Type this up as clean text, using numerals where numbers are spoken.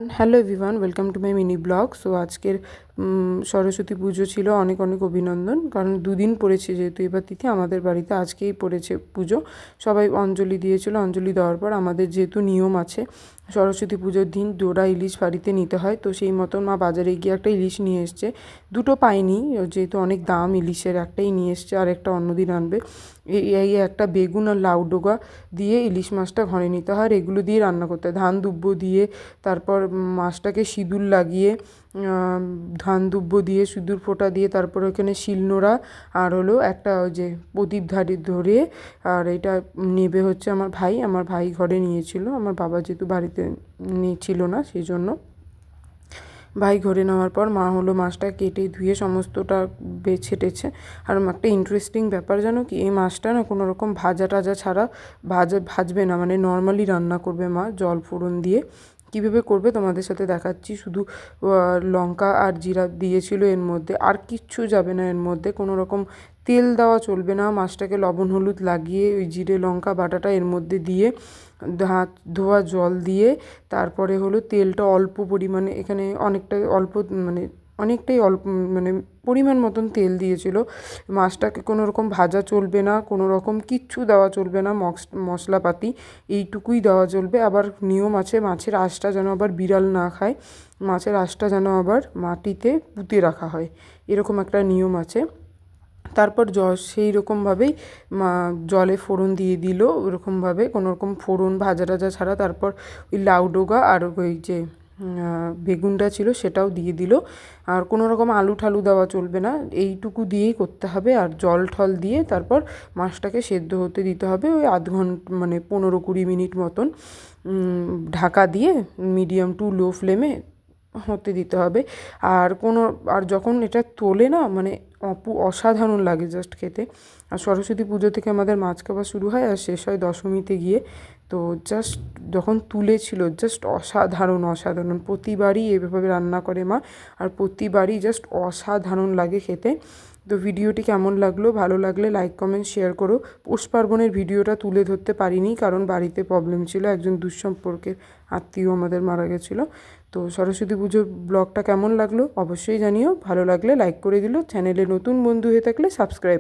Hello everyone, welcome to my mini blog. So আজকের সরস্বতী পুজো ছিল। অনেক অনেক অভিনন্দন, কারণ দুদিন পড়েছে যেহেতু এবার তিথি আমাদের বাড়িতে আজকেই পড়েছে পুজো। সবাই অঞ্জলি দিয়েছিল। অঞ্জলি দেওয়ার পর আমাদের যেহেতু নিয়ম আছে সরস্বতী পুজোর দিন জোড়া ইলিশ বাড়িতে নিতে হয়, তো সেই মতন মা বাজারে গিয়ে একটা ইলিশ নিয়ে এসছে। দুটো পাইনি, যেহেতু অনেক দাম ইলিশের, একটাই নিয়ে এসছে আর একটা অন্যদিন আনবে। এই একটা বেগুন আর লাউ ডোগা দিয়ে ইলিশ মাছটা ঘরে নিতে হয়, আর এগুলো দিয়ে রান্না করতে হয়। ধান দুব্বো দিয়ে তারপর মাছটাকে সিঁদুর লাগিয়ে, ধান দুব্বো দিয়ে সিঁদুর ফোঁটা দিয়ে তারপর ওখানে শিলনোড়া আর হলো একটা ওই যে প্রদীপ ধরে। আর এটা নেবে হচ্ছে আমার ভাই ঘরে নিয়েছিল, আমার বাবা যেহেতু বাড়িতে ছিল না সেই জন্য। ভাই ঘরে নেওয়ার পর মা হলো মাছটা কেটে ধুয়ে সমস্তটা বেছে টেছে। আর একটা ইন্টারেস্টিং ব্যাপার জানো কি, এই মাছটা না কোনো রকম ভাজা টাজা ছাড়া ভাজবে না, মানে নর্মালি রান্না করবে মা জল ফোড়ন দিয়ে। কীভাবে করবে তোমাদের সাথে দেখাচ্ছি। শুধু লঙ্কা আর জিরা দিয়েছিল এর মধ্যে, আর কিচ্ছু যাবে না এর মধ্যে, কোনো রকম তেল দেওয়া চলবে না। মাছটাকে লবণ হলুদ লাগিয়ে ওই জিরে লঙ্কা বাটাটা এর মধ্যে দিয়ে হাত ধোয়া জল দিয়ে তারপরে হলো তেলটা অল্প পরিমাণে, এখানে অনেকটাই অল্প মানে অনেকটাই অল্প মানে পরিমাণ মতন তেল দিয়েছিল। মাছটাকে কোনো রকম ভাজা চলবে না, কোনো রকম কিচ্ছু দেওয়া চলবে না, মশলাপাতি এইটুকুই দেওয়া চলবে। আবার নিয়ম আছে মাছের আঁশটা যেন আবার বিড়াল না খায়, মাছের আঁশটা যেন আবার মাটিতে পুঁতে রাখা হয়, এরকম একটা নিয়ম আছে। তারপর সেই রকমভাবেই জলে ফোড়ন দিয়ে দিল, ওরকমভাবে কোনো রকম ফোড়ন ভাজা টাজা ছাড়া। তারপর ওই লাউ ডোগা আর ওই যে বেগুনটা ছিল সেটাও দিয়ে দিল। আর কোনো রকম আলু ঠালু দেওয়া চলবে না, এইটুকু দিয়েই করতে হবে। আর জল ঠল দিয়ে তারপর মাছটাকে সেদ্ধ হতে দিতে হবে ওই আধ ঘন্টা, মানে 15-20 মিনিট মতন ঢাকা দিয়ে মিডিয়াম টু লো ফ্লেমে হতে দিতে হবে। আর যখন এটা তোলে না, মানে অসাধারণ লাগে জাস্ট খেতে। আর সরস্বতী পুজো থেকে আমাদের মাছ খাওয়া শুরু হয় আর শেষ হয় দশমীতে গিয়ে। তো জাস্ট যখন তুলেছিল জাস্ট অসাধারণ অসাধারণ, প্রতিবারই এভাবে রান্না করে মা, আর প্রতিবারই জাস্ট অসাধারণ লাগে খেতে। তো ভিডিওটি কেমন লাগলো, ভালো লাগলে লাইক কমেন্ট শেয়ার করো। পৌষ পার্বণের ভিডিওটা তুলে ধরতে পারিনি, কারণ বাড়িতে প্রবলেম ছিল, একজন দুঃসম্পর্কের আত্মীয় আমাদের মারা গেছিলো। তো সরস্বতী পুজোর ব্লগটা কেমন লাগলো অবশ্যই জানিও, ভালো লাগলে লাইক করে দিলো, চ্যানেলে নতুন বন্ধু হয়ে থাকলে সাবস্ক্রাইব।